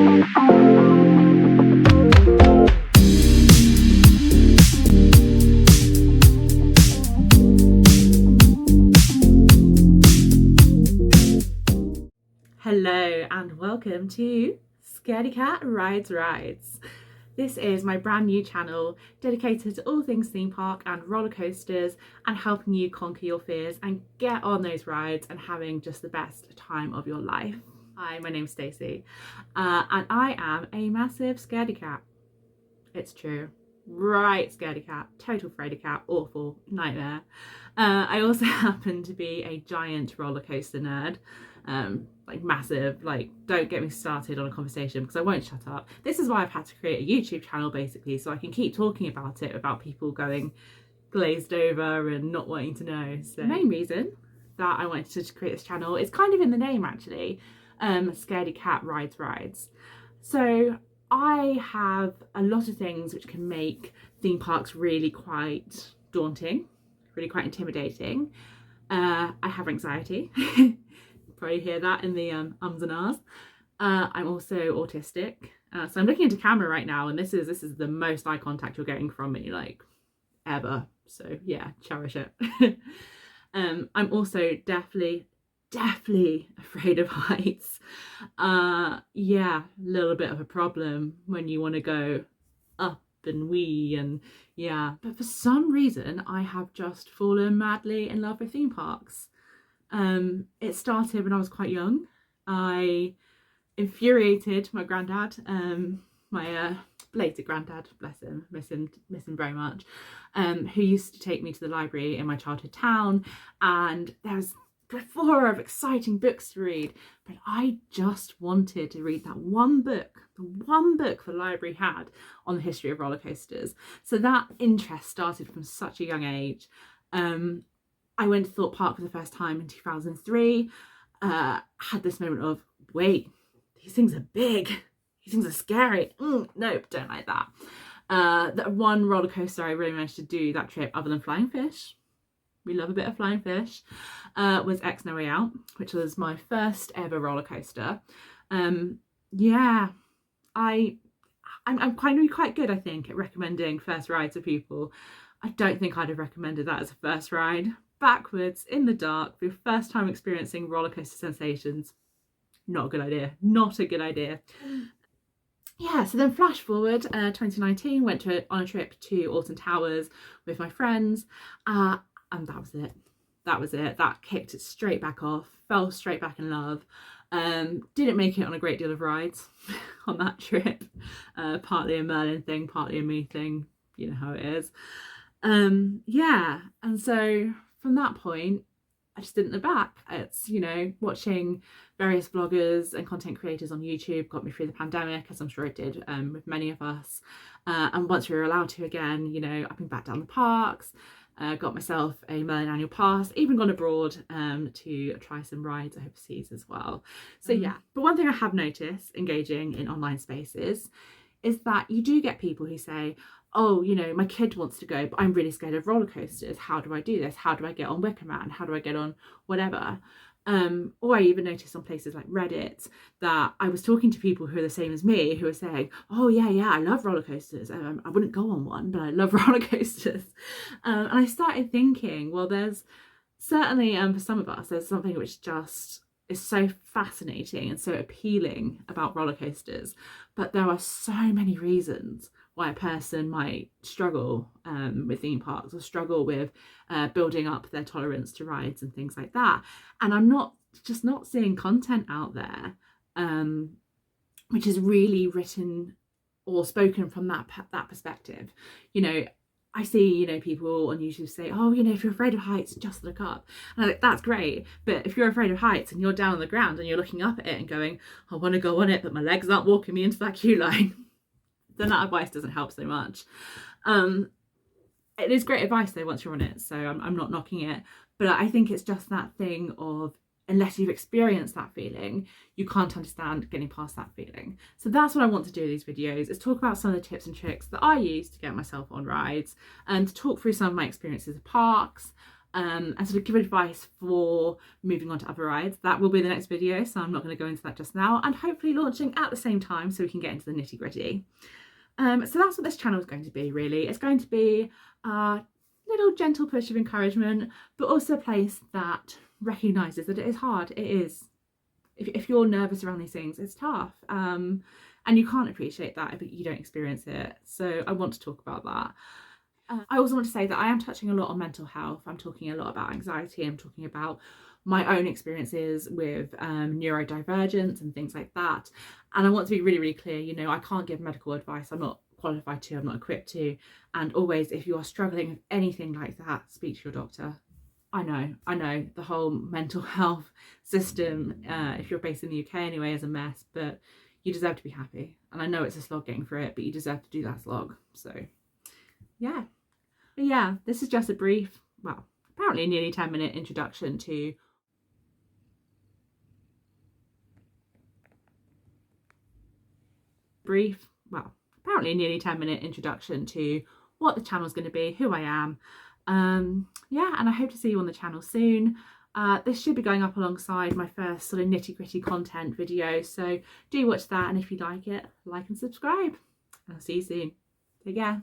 Hello and welcome to Scaredy Cat Rides. This is my brand new channel dedicated to all things theme park and roller coasters and helping you conquer your fears and get on those rides and having just the best time of your life. Hi, my name's Stacey and I am a massive scaredy cat. It's true. Right, scaredy cat, total fraidy cat, awful, nightmare. I also happen to be a giant roller coaster nerd. Like massive, like don't get me started on a conversation because I won't shut up. This is why I've had to create a YouTube channel basically, so I can keep talking about it without people going glazed over and not wanting to know. So the main reason that I wanted to create this channel is kind of in the name actually, Scaredy Cat Rides. So I have a lot of things which can make theme parks really quite daunting, really quite intimidating. I have anxiety. Probably hear that in the ums and ahs. I'm also autistic, so I'm looking into camera right now, and this is the most eye contact you're getting from me like ever. So yeah, cherish it. I'm also definitely afraid of heights. Yeah, a little bit of a problem when you want to go up and wee and yeah, but for some reason I have just fallen madly in love with theme parks. It started when I was quite young. I infuriated my granddad, my belated granddad, bless him, miss him very much, who used to take me to the library in my childhood town, and there was a plethora of exciting books to read, but I just wanted to read that one book, the one book the library had on the history of roller coasters. So that interest started from such a young age. I went to Thorpe Park for the first time in 2003, had this moment of, wait, these things are big, these things are scary, nope, don't like that. The one roller coaster I really managed to do that trip, other than Flying Fish, we love a bit of Flying Fish, was X No Way Out, which was my first ever roller coaster. Yeah, I'm quite good, I think, at recommending first rides to people. I don't think I'd have recommended that as a first ride. Backwards, in the dark, for your first time experiencing roller coaster sensations, not a good idea, not a good idea. Yeah, so then flash forward, 2019, went on a trip to Alton Towers with my friends, and that was it. That kicked it straight back off, fell straight back in love. Didn't make it on a great deal of rides on that trip, partly a Merlin thing, partly a me thing, you know how it is. Yeah, and so from that point I just didn't look back. It's, you know, watching various vloggers and content creators on YouTube got me through the pandemic, as I'm sure it did with many of us, and once we were allowed to again, you know, I've been back down the parks, got myself a Merlin annual pass, even gone abroad to try some rides overseas as well. So yeah, but one thing I have noticed engaging in online spaces is that you do get people who say, oh, you know, my kid wants to go, but I'm really scared of roller coasters. How do I do this? How do I get on Wicker Man? How do I get on whatever? Or I even noticed on places like Reddit that I was talking to people who are the same as me, who are saying, oh yeah, I love roller coasters. I wouldn't go on one, but I love roller coasters. And I started thinking, well, there's certainly, for some of us, there's something which just is so fascinating and so appealing about roller coasters, but there are so many reasons why a person might struggle with theme parks or struggle with building up their tolerance to rides and things like that. And I'm not seeing content out there which is really written or spoken from that perspective. You know, I see, you know, people on YouTube say, oh, you know, if you're afraid of heights, just look up. And I'm like, that's great. But if you're afraid of heights and you're down on the ground and you're looking up at it and going, I want to go on it, but my legs aren't walking me into that queue line, then that advice doesn't help so much. It is great advice though once you're on it, so I'm not knocking it, but I think it's just that thing of, unless you've experienced that feeling, you can't understand getting past that feeling. So that's what I want to do in these videos, is talk about some of the tips and tricks that I use to get myself on rides, and to talk through some of my experiences of parks, and sort of give advice for moving on to other rides. That will be the next video, so I'm not going to go into that just now, and hopefully launching at the same time so we can get into the nitty gritty. So that's what this channel is going to be, really. It's going to be a little gentle push of encouragement, but also a place that recognises that it is hard. It is. If you're nervous around these things, it's tough. And you can't appreciate that if you don't experience it. So I want to talk about that. I also want to say that I am touching a lot on mental health. I'm talking a lot about anxiety. I'm talking about my own experiences with neurodivergence and things like that. And I want to be really, really clear, you know, I can't give medical advice. I'm not qualified to, I'm not equipped to. And always, if you are struggling with anything like that, speak to your doctor. I know the whole mental health system, if you're based in the UK anyway, is a mess, but you deserve to be happy. And I know it's a slog getting through it, but you deserve to do that slog. So yeah. But yeah, this is just a brief, well, apparently nearly 10-minute introduction to what the channel is going to be, who I am. Yeah, and I hope to see you on the channel soon. This should be going up alongside my first sort of nitty-gritty content video, so do watch that, and if you like it, like and subscribe. I'll see you soon. Take care.